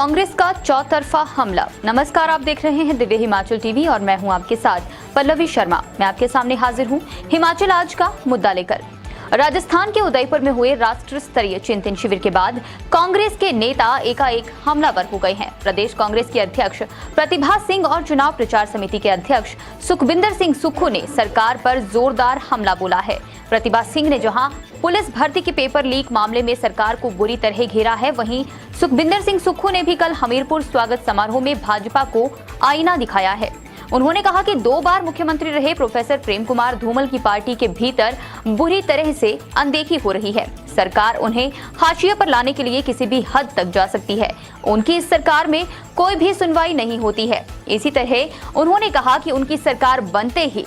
कांग्रेस का चौतरफा हमला। नमस्कार, आप देख रहे हैं दिव्य हिमाचल टीवी और मैं हूं आपके साथ पल्लवी शर्मा। मैं आपके सामने हाजिर हूं हिमाचल आज का मुद्दा लेकर। राजस्थान के उदयपुर में हुए राष्ट्र स्तरीय चिंतन शिविर के बाद कांग्रेस के नेता एकाएक हमलावर हो गए हैं। प्रदेश कांग्रेस की अध्यक्ष प्रतिभा सिंह और चुनाव प्रचार समिति के अध्यक्ष सुखविंदर सिंह सुक्खू ने सरकार पर जोरदार हमला बोला है। प्रतिभा सिंह ने जहां पुलिस भर्ती के पेपर लीक मामले में सरकार को बुरी तरह घेरा है, वहीं सुखविंदर सिंह सुक्खू ने भी कल हमीरपुर स्वागत समारोह में भाजपा को आईना दिखाया है। उन्होंने कहा कि 2 बार मुख्यमंत्री रहे प्रोफेसर प्रेम कुमार धूमल की पार्टी के भीतर बुरी तरह से अनदेखी हो रही है। सरकार उन्हें हाशिए पर लाने के लिए किसी भी हद तक जा सकती है। उनकी इस सरकार में कोई भी सुनवाई नहीं होती है। इसी तरह उन्होंने कहा कि उनकी सरकार बनते ही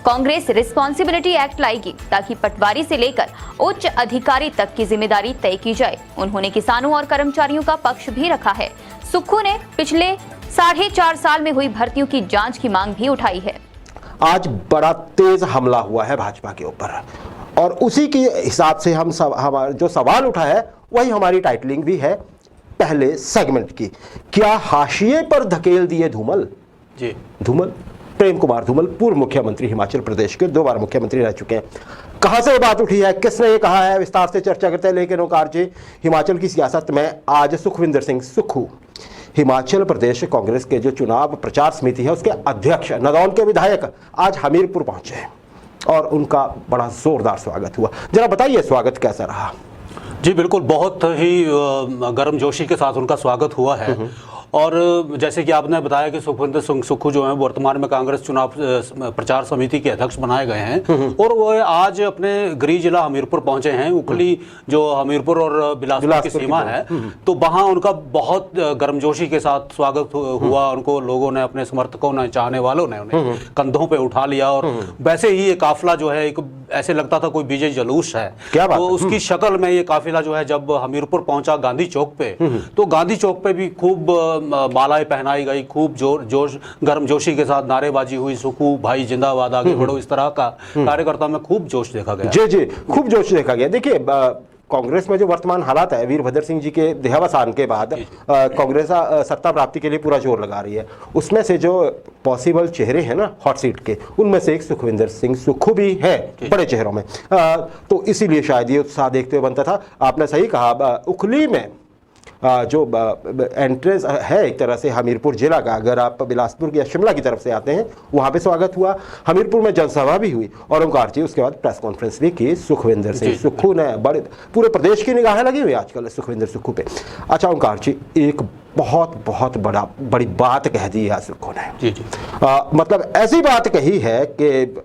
कांग्रेस रिस्पॉन्सिबिलिटी एक्ट लाएगी ताकि पटवारी से लेकर उच्च अधिकारी तक की जिम्मेदारी तय की जाए। उन्होंने किसानों और कर्मचारियों का पक्ष भी रखा है। सुक्खू ने पिछले 4.5 साल में हुई भर्तियों की जांच की मांग भी उठाई है। आज बड़ा तेज हमला हुआ है भाजपा के ऊपर और उसी के हिसाब से हमारा जो सवाल उठा है वही हमारी टाइटलिंग भी है पहले सेगमेंट की। क्या हाशिए पर धकेल दिए धूमल? जी, धूमल प्रेम कुमार धूमल पूर्व मुख्यमंत्री हिमाचल प्रदेश के 2 बार मुख्यमंत्री रह चुके हैं। कहां से ये बात उठी है, किसने ये कहा है, विस्तार से चर्चा करते हैं। लेकिन ओंकार जी, हिमाचल की सियासत में आज सुखविंदर सिंह सुक्खू हिमाचल प्रदेश कांग्रेस के जो चुनाव प्रचार समिति है उसके अध्यक्ष, नदौन के विधायक आज हमीरपुर पहुंचे और उनका बड़ा जोरदार स्वागत हुआ। जरा बताइए स्वागत कैसा रहा? जी बिल्कुल, बहुत ही गर्मजोशी के साथ उनका स्वागत हुआ है। और जैसे कि आपने बताया कि सुखविंदर सिंह सुक्खू जो है वर्तमान में कांग्रेस चुनाव प्रचार समिति के अध्यक्ष बनाए गए हैं और वो आज अपने गृह जिला हमीरपुर पहुंचे हैं। उखली जो हमीरपुर और बिलासपुर की सीमा है, तो वहां उनका बहुत गर्मजोशी के साथ स्वागत हुआ। उनको लोगों ने, अपने समर्थकों ने, चाहने वालों ने उन्हें कंधों पे उठा लिया और वैसे ही ये काफिला जो है एक ऐसे लगता था कोई विजय जुलूस है। तो उसकी शक्ल में ये काफिला जो है जब हमीरपुर पहुंचा गांधी चौक पे, तो गांधी चौक पे भी खूब मालाएं पहनाई गई, खूब जोश गर्मजोशी के साथ नारेबाजी हुई, सुक्खू भाई जिंदाबाद, आगे बढ़ो, इस तरह का कार्यकर्ता में खूब जोश देखा गया। जी जी, खूब जोश देखा गया। देखिए, कांग्रेस में जो वर्तमान हालात है, वीरभद्र सिंह जी के देहावसान के बाद कांग्रेस सत्ता प्राप्ति के लिए पूरा जोर लगा रही है। उसमें से जो पॉसिबल चेहरे हैं ना हॉट सीट के, उनमें से एक सुखविंदर सिंह सुक्खू भी है बड़े चेहरों में। तो इसीलिए शायद ये उत्साह देखते हुए बनता था। आपने सही कहा, उखली में जो एंट्रेंस है एक तरह से हमीरपुर जिला का, अगर आप बिलासपुर या शिमला की तरफ से आते हैं, वहाँ पे स्वागत हुआ। हमीरपुर में जनसभा भी हुई और ओंकार जी उसके बाद प्रेस कॉन्फ्रेंस भी की सुखविंदर सिंह सुक्खू ने। बड़े पूरे प्रदेश की निगाहें लगी हुई आजकल सुखविंदर सुक्खू पे। अच्छा ओंकार जी, एक बहुत बड़ी बात कह दी है सुक्खू ने। जी जी, मतलब ऐसी बात कही है कि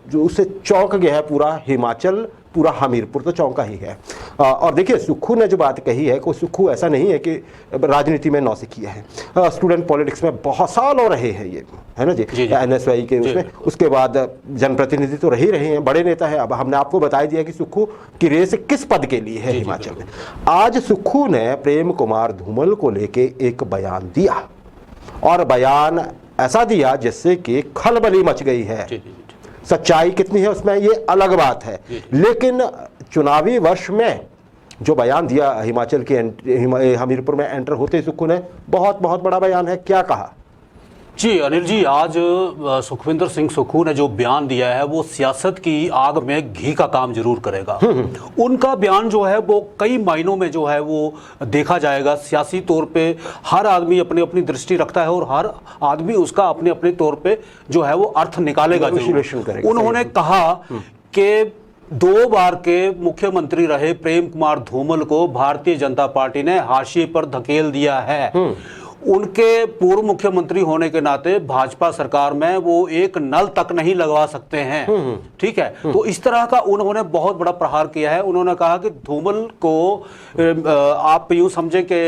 जो उससे चौंक गया है पूरा हिमाचल, पूरा हमीरपुर तो चौंका ही है। और देखिए, सुक्खू ने जो बात कही है, कोई सुक्खू ऐसा नहीं है कि राजनीति में नौसिखिया है। स्टूडेंट पॉलिटिक्स में बहुत साल हो रहे हैं ये, है ना जी, NSY के उसमें। उसके बाद जनप्रतिनिधि तो रहे हैं, बड़े नेता है। अब हमने आपको बता दिया कि सुक्खू की रेस किस पद के लिए है हिमाचल में। आज सुक्खू ने प्रेम कुमार धूमल को लेके एक बयान दिया और बयान ऐसा दिया जिससे कि खलबली मच गई है। सच्चाई कितनी है उसमें ये अलग बात है, लेकिन चुनावी वर्ष में जो बयान दिया हिमाचल के हमीरपुर में एंटर होते सुक्खू ने, बहुत बड़ा बयान है। क्या कहा? जी अनिल जी, आज सुखविंदर सिंह सुक्खू ने जो बयान दिया है वो सियासत की आग में घी का काम जरूर करेगा। उनका बयान जो है वो कई मायनों में जो है वो देखा जाएगा। सियासी तौर पे हर आदमी अपनी अपनी दृष्टि रखता है और हर आदमी उसका अपने अपने तौर पे जो है वो अर्थ निकालेगा, विश्लेषण करेगा। उन्होंने कहा कि 2 बार के मुख्यमंत्री रहे प्रेम कुमार धूमल को भारतीय जनता पार्टी ने हाशिए पर धकेल दिया है। उनके पूर्व मुख्यमंत्री होने के नाते भाजपा सरकार में वो एक नल तक नहीं लगवा सकते हैं। ठीक है, तो इस तरह का उन्होंने बहुत बड़ा प्रहार किया है। उन्होंने कहा कि धूमल को आप यूं समझे कि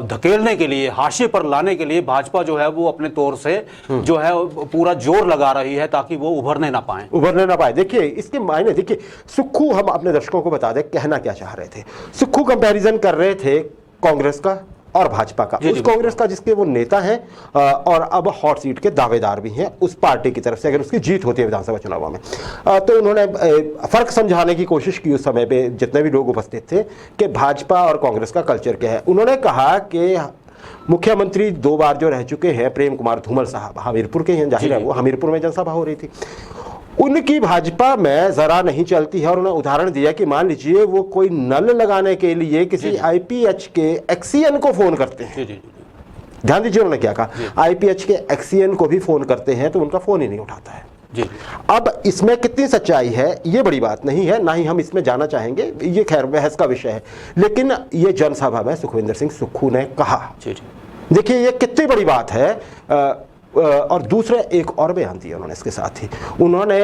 धकेलने के लिए, हाशिए पर लाने के लिए भाजपा जो है वो अपने तौर से जो है पूरा जोर लगा रही है ताकि वो उभरने ना पाए। देखिए इसके मायने, देखिए सुक्खू, हम अपने दर्शकों को बता दें कहना क्या चाह रहे थे। सुक्खू कंपैरिजन कर रहे थे कांग्रेस का और भाजपा का, उस कांग्रेस का जिसके वो नेता हैं और अब हॉट सीट के दावेदार भी हैं उस पार्टी की तरफ से, अगर उसकी जीत होती है विधानसभा चुनाव में। तो उन्होंने फर्क समझाने की कोशिश की उस समय पे जितने भी लोग उपस्थित थे कि भाजपा और कांग्रेस का कल्चर क्या है। उन्होंने कहा कि मुख्यमंत्री 2 बार जो रह चुके हैं प्रेम कुमार धूमल साहब, हमीरपुर के हैं, जाहिर है वो हमीरपुर में जनसभा हो रही थी, उनकी भाजपा में जरा नहीं चलती है। और उन्होंने उदाहरण दिया कि मान लीजिए वो कोई नल लगाने के लिए किसी आईपीएच के एक्सीएन को फोन करते हैं, ध्यान दीजिए उन्होंने क्या कहा, आईपीएच के एक्सीएन को भी फोन करते हैं तो उनका फोन ही नहीं उठाता है। अब इसमें कितनी सच्चाई है ये बड़ी बात नहीं है, ना ही हम इसमें जाना चाहेंगे, ये खैर बहस का विषय है। लेकिन ये जनसभा में सुखविंदर सिंह सुक्खू ने कहा, देखिए ये कितनी बड़ी बात है। और दूसरा एक और बयान दिया उन्होंने इसके साथ ही, उन्होंने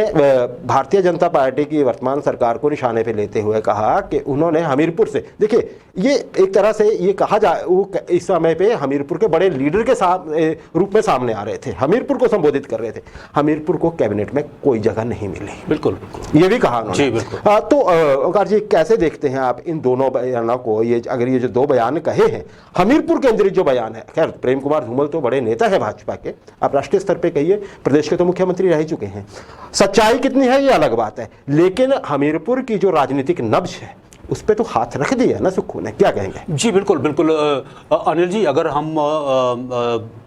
भारतीय जनता पार्टी की वर्तमान सरकार को निशाने पे लेते हुए कहा कि उन्होंने हमीरपुर से, देखिए ये एक तरह से ये कहा जाए वो इस समय पे हमीरपुर के बड़े लीडर के रूप में सामने आ रहे थे, हमीरपुर को संबोधित कर रहे थे, हमीरपुर को कैबिनेट में कोई जगह नहीं मिली। बिल्कुल ये भी कहा उन्होंने। तो ओंकार जी कैसे देखते हैं आप इन दोनों बयानों को, ये अगर ये जो 2 बयान कहे हैं हमीरपुर केंद्रित जो बयान है, खैर प्रेम कुमार धूमल तो बड़े नेता है भाजपा के, आप राष्ट्रीय स्तर पे कहिए, प्रदेश के तो मुख्यमंत्री रह ही चुके हैं, सच्चाई कितनी है ये अलग बात है, लेकिन हमीरपुर की जो राजनीतिक नब्ज है उस पे तो हाथ रख दिया ना सुक्खू ने, क्या कहेंगे? जी बिल्कुल बिल्कुल अनिल जी, अगर हम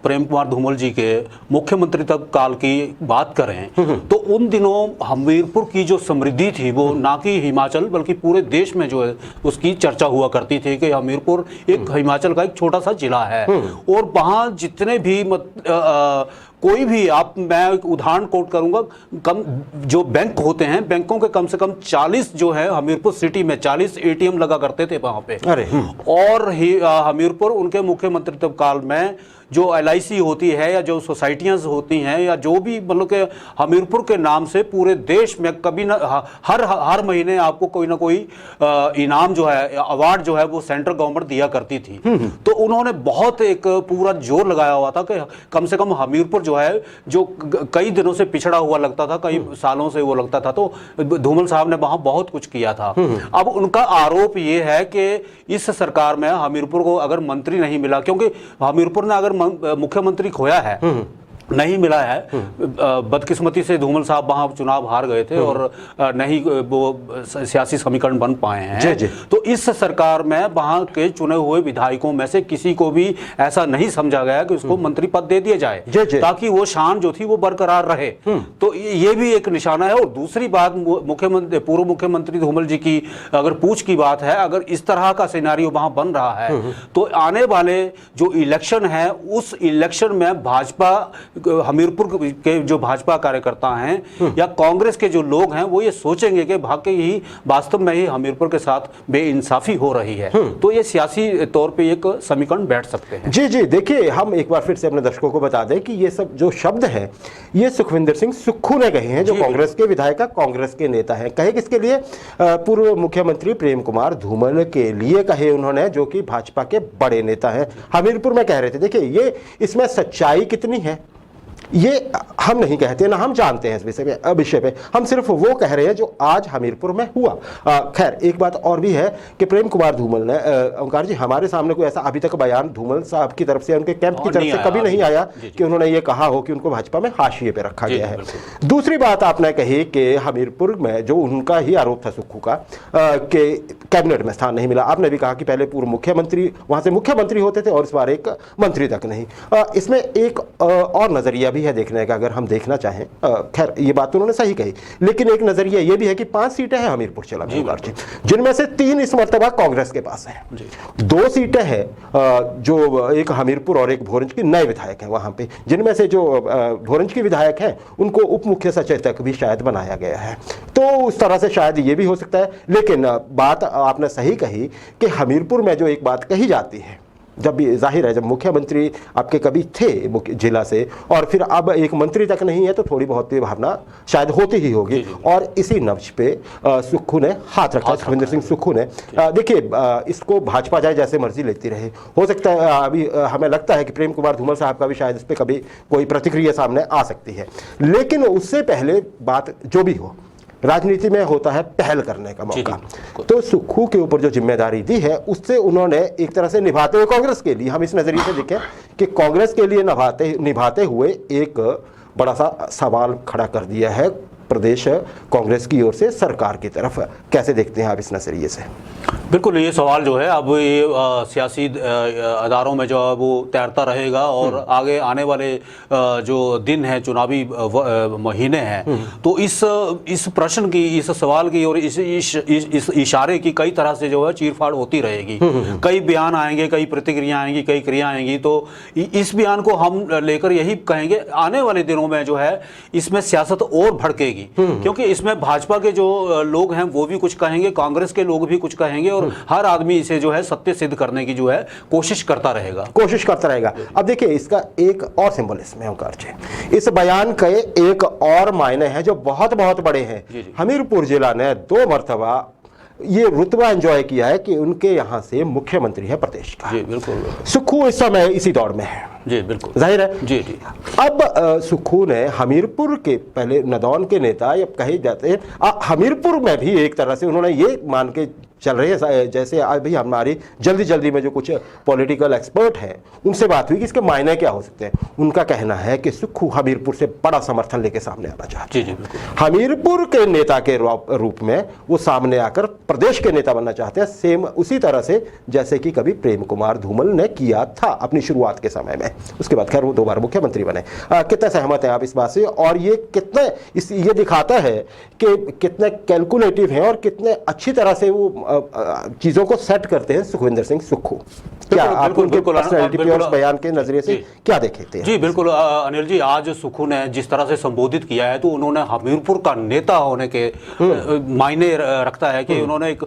प्रेम कुमार धूमल जी के मुख्यमंत्री तक काल की बात करें तो उन दिनों हमीरपुर की जो समृद्धि थी वो ना कि हिमाचल बल्कि पूरे देश में जो है उसकी चर्चा हुआ करती थी कि हमीरपुर एक हिमाचल का एक छोटा सा जिला है और वहाँ जितने भी कोई भी आप, मैं एक उदाहरण कोट करूंगा, कम जो बैंक होते हैं बैंकों के कम से कम 40 जो है हमीरपुर सिटी में 40 एटीएम लगा करते थे वहां पे। और हमीरपुर उनके मुख्यमंत्री तब काल में जो LIC होती है या जो सोसाइटियां होती हैं या जो भी मतलब के हमीरपुर के नाम से पूरे देश में कभी ना हर महीने आपको कोई ना कोई इनाम जो है, अवार्ड जो है वो सेंट्रल गवर्नमेंट दिया करती थी। तो उन्होंने बहुत एक पूरा जोर लगाया हुआ था कि कम से कम हमीरपुर जो है, जो कई दिनों से पिछड़ा हुआ लगता था, कई सालों से वो लगता था, तो धूमल साहब ने वहां बहुत कुछ किया था। अब उनका आरोप ये है कि इस सरकार में हमीरपुर को अगर मंत्री नहीं मिला, क्योंकि हमीरपुर ने अगर मुख्यमंत्री खोया है, नहीं मिला है, बदकिस्मती से धूमल साहब वहां चुनाव हार गए थे और नहीं वो सियासी समीकरण बन पाए हैं। तो इस सरकार में वहां के चुने हुए विधायकों में से किसी को भी ऐसा नहीं समझा गया कि उसको मंत्री पद दे दिया जाए ताकि वो शान जो थी वो बरकरार रहे। तो ये भी एक निशाना है। और दूसरी बात, मुख्यमंत्री, पूर्व मुख्यमंत्री धूमल जी की अगर पूछ की बात है, अगर इस तरह का सिनेरियो वहां बन रहा है तो आने वाले जो इलेक्शन है उस इलेक्शन में भाजपा, हमीरपुर के जो भाजपा कार्यकर्ता हैं या कांग्रेस के जो लोग हैं वो ये सोचेंगे कि वाकई ही वास्तव में ही हमीरपुर के साथ बेइंसाफी हो रही है। तो ये सियासी तौर पे एक समीकरण बैठ सकते हैं। जी जी, देखिए हम एक बार फिर से अपने दर्शकों को बता दें कि ये सब जो शब्द हैं ये सुखविंदर सिंह सुक्खू ने कहे हैं, जो कांग्रेस के विधायक, कांग्रेस के नेता हैं। कहे किसके लिए? पूर्व मुख्यमंत्री प्रेम कुमार धूमल के लिए कहे उन्होंने, जो कि भाजपा के बड़े नेता हैं, हमीरपुर में कह रहे थे। देखिए ये इसमें सच्चाई कितनी है ये हम नहीं कहते, ना हम जानते हैं इस विषय पे, हम सिर्फ वो कह रहे हैं जो आज हमीरपुर में हुआ। खैर एक बात और भी है कि प्रेम कुमार धूमल ने, ओंकार जी, हमारे सामने कोई ऐसा अभी तक बयान धूमल साहब की तरफ से, उनके कैंप की तरफ से कभी नहीं आया कि उन्होंने ये कहा हो कि उनको भाजपा में हाशिए पे रखा गया है। दूसरी बात आपने कही कि हमीरपुर में जो उनका ही आरोप था सुक्खू का कि कैबिनेट में स्थान नहीं मिला, आपने भी कहा कि पहले पूर्व मुख्यमंत्री वहां से मुख्यमंत्री होते थे और इस बार एक मंत्री तक नहीं। इसमें एक और नजरिया भी है देखने का, अगर हम देखना चाहें। खैर ये बात तो उन्होंने सही कही, लेकिन एक नजरिया ये भी है कि 5 सीटें हैं हमीरपुर जिला में, जिनमें से 3 इस मर्तबा कांग्रेस के पास है, 2 सीटें हैं जो एक हमीरपुर और एक भोरंज की नए विधायक हैं वहां पे, जिनमें से जो भोरंज की विधायक हैं उनको उप मुख्य सचेतक भी शायद बनाया गया है। तो उस तरह से शायद ये भी हो सकता है। लेकिन बात आपने सही कही कि हमीरपुर में जो एक बात कही जाती है, जब भी जाहिर है जब मुख्यमंत्री आपके कभी थे जिला से और फिर अब एक मंत्री तक नहीं है, तो थोड़ी बहुत भावना शायद होती ही होगी। और इसी नब्ज पे सुक्खू ने हाथ रखा, सुखविंदर सिंह सुक्खू ने। देखिए इसको भाजपा जाए जैसे मर्जी लेती रहे, हो सकता है अभी हमें लगता है कि प्रेम कुमार धूमल साहब का भी शायद इस पर कभी कोई प्रतिक्रिया सामने आ सकती है, लेकिन उससे पहले बात जो भी हो, राजनीति में होता है पहल करने का मौका। तो सुक्खू के ऊपर जो जिम्मेदारी दी है उससे उन्होंने एक तरह से निभाते हुए, कांग्रेस के लिए हम इस नजरिए से देखें कि कांग्रेस के लिए निभाते हुए एक बड़ा सा सवाल खड़ा कर दिया है प्रदेश कांग्रेस की ओर से सरकार की तरफ। कैसे देखते हैं आप इस नजरिए से? बिल्कुल, ये सवाल जो है अब ये सियासी अदारों में जो है वो तैरता रहेगा और आगे आने वाले जो दिन है, चुनावी महीने हैं, तो इस प्रश्न की, इस सवाल की और इस इशारे की कई तरह से जो है चीरफाड़ होती रहेगी। कई बयान आएंगे, कई प्रतिक्रिया आएंगी, कई क्रिया आएंगी। तो इस बयान को हम लेकर यही कहेंगे आने वाले दिनों में जो है इसमें सियासत और भड़केगी, क्योंकि इसमें भाजपा के जो लोग हैं वो भी कुछ कहेंगे, कांग्रेस के लोग भी कुछ कहेंगे और हर आदमी इसे जो है सत्य सिद्ध करने की जो है कोशिश करता रहेगा। अब देखिए इसका एक और सिंबल इसमें ओंकार जी, इस बयान के एक और मायने हैं जो बहुत बहुत बड़े हैं। हमीरपुर जिला ने 2 मरतबा ये रुतबा एंजॉय किया है कि उनके यहाँ से मुख्यमंत्री है प्रदेश का। जी बिल्कुल। सुक्खू इस समय इसी दौड़ में है। जी बिल्कुल, जाहिर है। जी जी। अब सुक्खू ने हमीरपुर के, पहले नदौन के नेता या कहे जाते हैं, हमीरपुर में भी एक तरह से उन्होंने ये मान के चल रहे हैं, जैसे अभी हमारी जल्दी में जो कुछ पॉलिटिकल एक्सपर्ट हैं उनसे बात हुई कि इसके मायने क्या हो सकते हैं। उनका कहना है कि सुक्खू हमीरपुर से बड़ा समर्थन लेके सामने आना चाहते हैं। जी बिल्कुल। हमीरपुर के नेता के रूप में वो सामने आकर प्रदेश के नेता बनना चाहते हैं, सेम उसी तरह से जैसे कि कभी प्रेम कुमार धूमल ने किया था अपनी शुरुआत के समय में। उसके बाद खैर वो 2 बार मुख्यमंत्री बने। कितने सहमत हैं आप इस बात से? और ये कितने ये दिखाता है कि कितने कैलकुलेटिव हैं और कितने अच्छी तरह से वो चीजों को सेट करते हैं सुखविंदर सिंह सुक्खू। क्या आप उनके पर्सनैलिटी और बयान के नजरिए से क्या देखते हैं? जी बिल्कुल अनिल जी, आज सुक्खू ने जिस तरह से संबोधित किया है तो उन्होंने हमीरपुर का नेता होने के मायने रखता है कि उन्होंने एक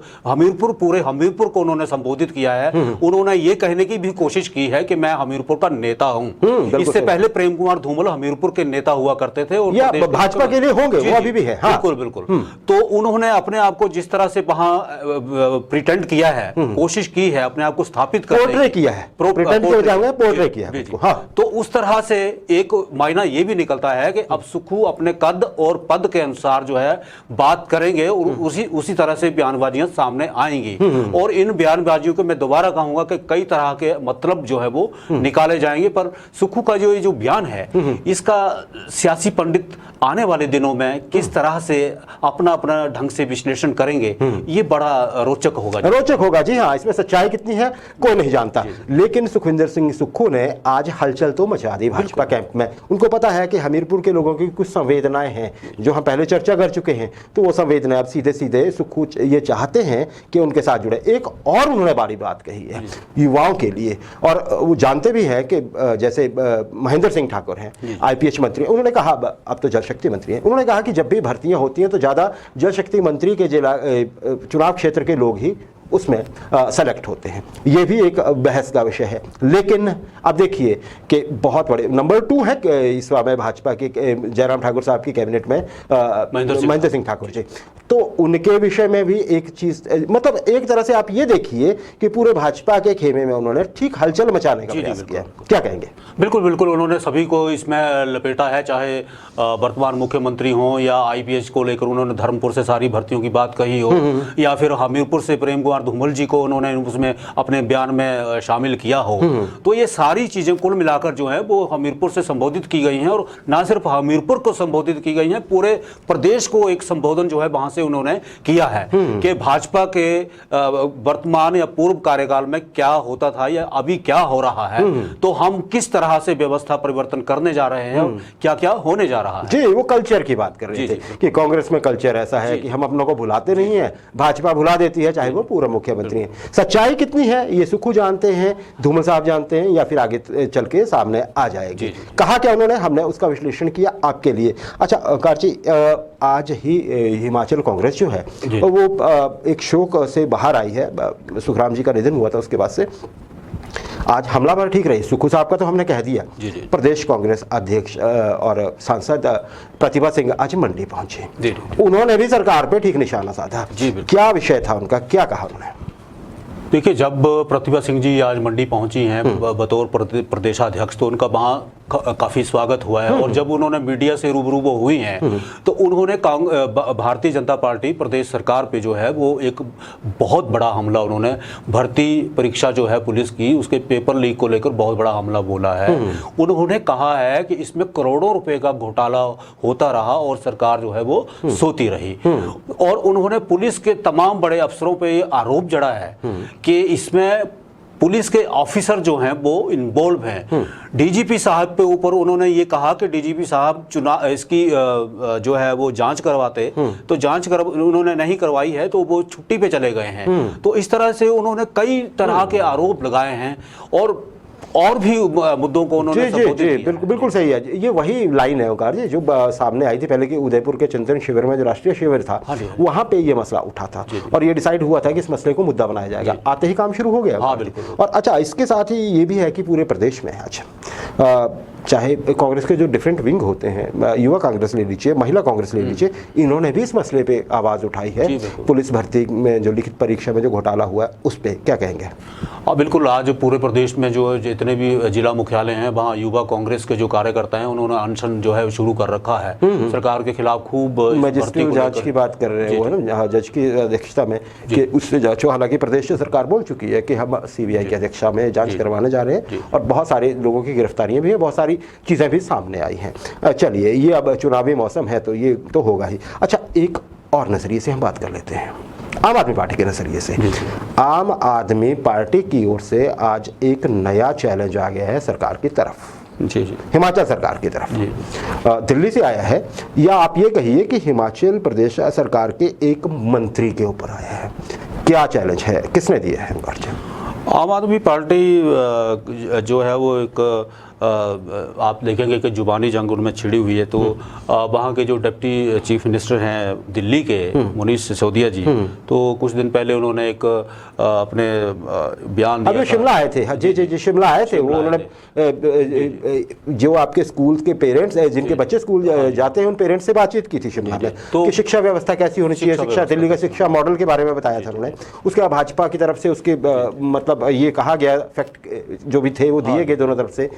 पूरे हमीरपुर को उन्होंने संबोधित किया है। उन्होंने ये कहने की भी कोशिश की है कि मैं हमीरपुर का नेता हूं। इससे पहले प्रेम कुमार धूमल हमीरपुर के नेता हुआ करते थे और भाजपा के लिए होंगे, वो अभी भी है। बिल्कुल। तो उन्होंने अपने आप को जिस तरह से वहां प्रिटेंड किया है, कोशिश की है अपने आप को स्थापित करने पोर्ट्रे किया है। हाँ। तो उस तरह से एक मायना ये भी निकलता है कि अब सुक्खू अपने कद और पद के अनुसार जो है बात करेंगे और उसी तरह से बयानबाजियां सामने आएंगी। और इन बयानबाजियों को मैं दोबारा कहूंगा कि कई तरह के मतलब जो है वो निकाले जाएंगे। पर सुक्खू का जो बयान है इसका सियासी पंडित आने वाले दिनों में किस तरह से अपना ढंग से विश्लेषण करेंगे, ये बड़ा रोचक होगा जी। हाँ, इसमें सच्चाई कितनी है कोई नहीं जानता। लेकिन सुखविंदर सिंह सुक्खू ने आज हलचल तो मचा दी भाजपा कैंप में। उनको पता है कि हमीरपुर के लोगों की कुछ संवेदनाएं हैं जो हम पहले चर्चा कर चुके हैं। तो वो संवेदनाएं अब सीधे सुक्खू ये चाहते हैं कि उनके साथ जुड़े। एक और उन्होंने बड़ी बात कही है युवाओं के लिए, और वो जानते भी हैं कि जैसे महेंद्र सिंह ठाकुर हैं IPH मंत्री, उन्होंने कहा, अब तो जल शक्ति मंत्री हैं, उन्होंने कहा कि जब भी भर्तियां होती हैं तो ज़्यादा जल शक्ति मंत्री के जिला चुनाव क्षेत्र के लोग ही उसमें सेलेक्ट होते हैं। ये भी एक बहस का विषय है। लेकिन अब देखिए कि बहुत बड़े नंबर 2 है इस समय भाजपा के जयराम ठाकुर साहब की कैबिनेट में महेंद्र सिंह ठाकुर जी। तो उनके विषय में भी एक चीज, मतलब एक तरह से आप ये देखिए कि पूरे भाजपा के खेमे में उन्होंने ठीक हलचल मचाने का प्रयास किया। क्या कहेंगे? बिल्कुल उन्होंने सभी को इसमें लपेटा है, चाहे वर्तमान मुख्यमंत्री हो या IPH को लेकर उन्होंने धर्मपुर से सारी भर्तियों की बात कही हो, या फिर हमीरपुर से प्रेम कुमार धूमल जी को उन्होंने उसमें अपने बयान में शामिल किया हो। तो ये सारी चीजें कुल मिलाकर जो है वो हमीरपुर से संबोधित की गई हैं, और ना सिर्फ हमीरपुर को संबोधित की गई हैं, पूरे प्रदेश को एक संबोधन जो है वहां से उन्होंने किया है कि भाजपा के वर्तमान या पूर्व कार्यकाल में क्या होता था या अभी क्या हो रहा है, तो हम किस तरह से व्यवस्था परिवर्तन करने जा रहे हैं और क्या क्या होने जा रहा है। जी, वो कल्चर की बात कर रहे थे कि कांग्रेस में कल्चर ऐसा है कि हम अपनों को भुलाते नहीं है, भाजपा भुला देती है, चाहे वो पूर्व मुख्यमंत्री हैं। सच्चाई कितनी है ये सुक्खू जानते हैं, धूमल साहब जानते हैं, या फिर आगे चल के सामने आ जाएगी। कहा क्या उन्होंने, हमने उसका विश्लेषण किया आपके लिए। अच्छा ओंकार जी, आज ही हिमाचल कांग्रेस जो है वो एक शोक से बाहर आई है। सुखराम जी का निधन हुआ था, उसके बाद से आज हमलावर ठीक रही। सुक्खू साहब का तो हमने कह दिया। प्रदेश कांग्रेस अध्यक्ष और सांसद प्रतिभा सिंह आज मंडी पहुंचे। उन्होंने भी सरकार पे ठीक निशाना साधा। क्या विषय था उनका, क्या कहा उन्होंने? देखिए, जब प्रतिभा सिंह जी आज मंडी पहुंची हैं बतौर प्रदेशाध्यक्ष, तो उनका वहाँ काफ़ी स्वागत हुआ है। और जब उन्होंने मीडिया से रूबरू वो हुई हैं, तो उन्होंने भारतीय जनता पार्टी प्रदेश सरकार पे जो है वो एक बहुत बड़ा हमला, उन्होंने भर्ती परीक्षा जो है पुलिस की, उसके पेपर लीक को लेकर बहुत बड़ा हमला बोला है। उन्होंने कहा है कि इसमें करोड़ों रुपए का घोटाला होता रहा और सरकार जो है वो सोती रही। और उन्होंने पुलिस के तमाम बड़े अफसरों पे ये आरोप जड़ा है कि इसमें पुलिस के ऑफिसर जो हैं वो इन्वॉल्व हैं। डीजीपी साहब पे ऊपर उन्होंने ये कहा कि डीजीपी साहब चुनाव इसकी जो है वो जांच करवाते, तो उन्होंने नहीं करवाई है, तो वो छुट्टी पे चले गए हैं। तो इस तरह से उन्होंने कई तरह के आरोप लगाए हैं और भी मुद्दों को उन्होंने संबोधित किया। बिल्कुल सही है। ये वही लाइन है ओंकार जी जो सामने आई थी पहले कि उदयपुर के चिंतन शिविर में जो राष्ट्रीय शिविर था, वहां पे ये मसला उठा था और ये डिसाइड हुआ था कि इस मसले को मुद्दा बनाया जाएगा। आते ही काम शुरू हो गया। हाँ, बिल्कुल। और अच्छा, इसके साथ ही ये भी है कि पूरे प्रदेश में अच्छा चाहे कांग्रेस के जो डिफरेंट विंग होते हैं, युवा कांग्रेस ले लीजिए, महिला कांग्रेस ले लीजिए, इन्होंने भी इस मसले पे आवाज़ उठाई है। पुलिस भर्ती में जो लिखित परीक्षा में जो घोटाला हुआ उस पर क्या कहेंगे? बिल्कुल, आज पूरे प्रदेश में जो जितने भी जिला मुख्यालय हैं वहाँ युवा कांग्रेस के जो कार्यकर्ता हैं उन्होंने अनशन जो है शुरू कर रखा है सरकार के खिलाफ। खूब मजिस्ट्रेट जांच की बात कर रहे हैं वो ना, जज की अध्यक्षता में कि उससे जांचो। हालांकि प्रदेश सरकार बोल चुकी है कि हम सीबीआई की अध्यक्षता में जांच करवाने जा रहे हैं और बहुत सारे लोगों की गिरफ्तारियां भी हैं, बहुत सारी चीज़ें भी सामने आई हैं। चलिए, ये अब चुनावी मौसम है तो ये तो होगा ही। अच्छा, एक और नजरिए से हम बात कर लेते हैं, आम आदमी पार्टी के नजरिए से। आम आदमी पार्टी की ओर से आज एक नया चैलेंज आ गया है सरकार की तरफ, जी, हिमाचल सरकार की तरफ। दिल्ली से आया है, या आप ये कहिए कि हिमाचल प्रदेश सरकार के एक मंत्री के ऊपर आया है। क्या चैलेंज है, किसने दिया है? आम आदमी पार्टी जो है वो एक आप देखेंगे कि जुबानी जंग उनमें छिड़ी हुई है। तो वहाँ के जो डिप्टी चीफ मिनिस्टर हैं दिल्ली के, मनीष सिसोदिया जी, तो कुछ दिन पहले उन्होंने एक अपने बयान दिया। अभी शिमला आए थे। जी, शिमला आए थे। वो उन्होंने जो आपके स्कूल के पेरेंट्स जिनके बच्चे स्कूल जाते हैं उन पेरेंट्स से बातचीत की थी शिमला में, तो शिक्षा व्यवस्था कैसी होनी चाहिए, शिक्षा दिल्ली का शिक्षा मॉडल के बारे में बताया था उन्होंने। उसके बाद भाजपा की तरफ से उसके मतलब ये कहा गया, फैक्ट जो भी थे वो दिए गए दोनों तरफ से,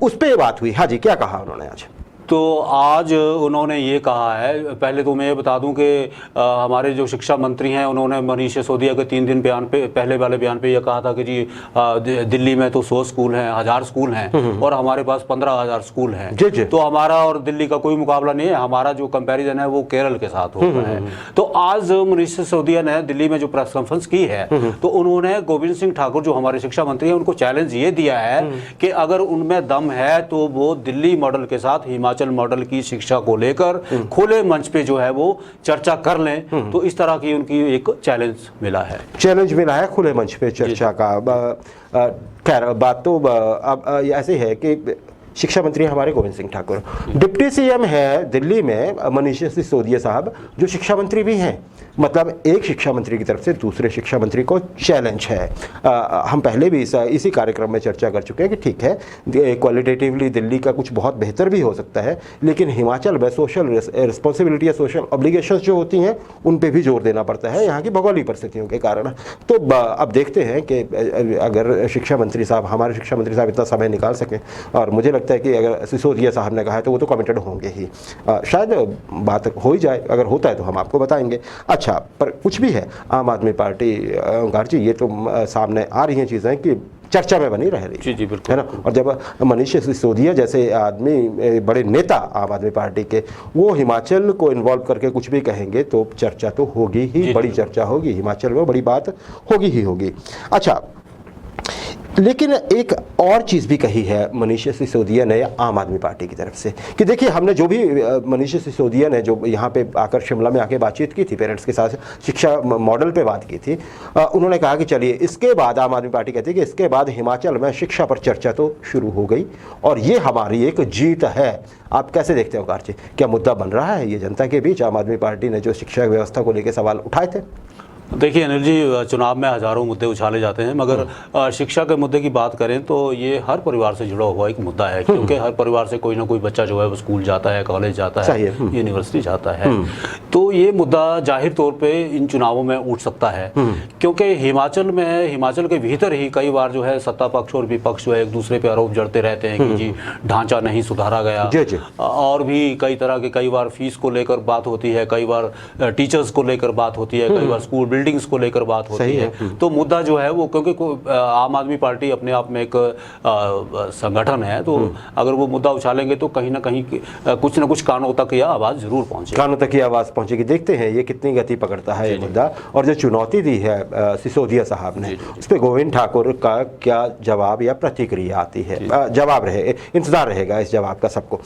उस पे बात हुई। हाँ जी, क्या कहा उन्होंने आज? तो आज उन्होंने ये कहा है, पहले तो मैं ये बता दूं कि हमारे जो शिक्षा मंत्री हैं उन्होंने मनीष सिसोदिया के 3 दिन बयान पे, पहले वाले बयान पे ये कहा था कि जी दिल्ली में तो 100 स्कूल हैं, 1000 स्कूल हैं और हमारे पास 15,000 स्कूल हैं। तो हमारा और दिल्ली का कोई मुकाबला नहीं है, हमारा जो कंपैरिजन है वो केरल के साथ हो रहा है। तो आज मनीष सिसोदिया ने दिल्ली में जो प्रेस कॉन्फ्रेंस की है, तो उन्होंने गोविंद सिंह ठाकुर जो हमारे शिक्षा मंत्री हैं उनको चैलेंज ये दिया है कि अगर उनमें दम है तो वो दिल्ली मॉडल के साथ हिमाचल मॉडल की शिक्षा को लेकर खुले मंच पे जो है वो चर्चा कर लें। तो इस तरह की उनकी एक चैलेंज मिला है खुले मंच पे चर्चा का। खैर, बात तो अब ऐसे है कि शिक्षा मंत्री हमारे गोविंद सिंह ठाकुर, डिप्टी सीएम है दिल्ली में मनीष सिसोदिया साहब जो शिक्षा मंत्री भी हैं। मतलब एक शिक्षा मंत्री की तरफ से दूसरे शिक्षा मंत्री को चैलेंज है। हम पहले भी इसी कार्यक्रम में चर्चा कर चुके हैं कि ठीक है, क्वालिटेटिवली दिल्ली का कुछ बहुत बेहतर भी हो सकता है, लेकिन हिमाचल में सोशल रिस्पॉन्सिबिलिटी या सोशल ऑब्लिगेशंस जो होती हैं उन पे भी जोर देना पड़ता है यहाँ की भौगोलिक परिस्थितियों के कारण। तो अब देखते हैं कि अगर शिक्षा मंत्री साहब, हमारे शिक्षा मंत्री साहब इतना समय निकाल सकें, और मुझे लगता है कि अगर सिसोदिया साहब ने कहा है तो वो तो कमिटेड होंगे ही, शायद बात हो ही जाए। अगर होता है तो हम आपको बताएंगे। अच्छा, पर कुछ भी है, आम आदमी पार्टी ओंकार जी, ये तो सामने आ रही हैं चीज़ें कि चर्चा में बनी रह रही, जी बिल्कुल, है ना। और जब मनीष सिसोदिया जैसे आदमी, बड़े नेता आम आदमी पार्टी के, वो हिमाचल को इन्वॉल्व करके कुछ भी कहेंगे तो चर्चा तो होगी ही, बड़ी चर्चा होगी हिमाचल में, बड़ी बात होगी ही होगी। अच्छा, लेकिन एक और चीज़ भी कही है मनीष सिसोदिया ने आम आदमी पार्टी की तरफ से कि देखिए, हमने जो भी मनीष सिसोदिया ने जो यहाँ पे आकर शिमला में आके बातचीत की थी, पेरेंट्स के साथ शिक्षा मॉडल पे बात की थी, उन्होंने कहा कि चलिए इसके बाद आम आदमी पार्टी कहती है कि इसके बाद हिमाचल में शिक्षा पर चर्चा तो शुरू हो गई और ये हमारी एक जीत है। आप कैसे देखते हो ओंकार जी, क्या मुद्दा बन रहा है ये जनता के बीच? आम आदमी पार्टी ने जो शिक्षा व्यवस्था को लेकर सवाल उठाए थे। देखिए अनिल जी, चुनाव में हज़ारों मुद्दे उछाले जाते हैं, मगर शिक्षा के मुद्दे की बात करें तो ये हर परिवार से जुड़ा हुआ एक मुद्दा है, क्योंकि हर परिवार से कोई ना कोई बच्चा जो है वो स्कूल जाता है, कॉलेज जाता है, यूनिवर्सिटी जाता है। तो ये मुद्दा जाहिर तौर पे इन चुनावों में उठ सकता है, क्योंकि हिमाचल के भीतर ही कई बार जो है सत्ता पक्ष और विपक्ष जो है एक दूसरे पे आरोप जड़ते रहते हैं कि जी ढांचा नहीं सुधारा गया। जी। और भी कई तरह के, कई बार फीस को लेकर बात होती है, कई बार टीचर्स को लेकर बात होती है, कई बार स्कूल बिल्डिंग्स को लेकर बात होती है। तो मुद्दा जो है वो, क्योंकि आम आदमी पार्टी अपने आप में एक संगठन है, तो अगर वो मुद्दा उछालेंगे तो कहीं ना कहीं कुछ ना कुछ कानों तक यह आवाज़ जरूर पहुंचेगी। कानों तक ये आवाज़ पहुंचेगी। देखते हैं ये कितनी गति पकड़ता है ये मुद्दा, और जो चुनौती दी है सिसोदिया साहब ने, उस पर गोविंद ठाकुर का क्या जवाब या प्रतिक्रिया आती है। जवाब इंतजार रहेगा इस जवाब का सबको।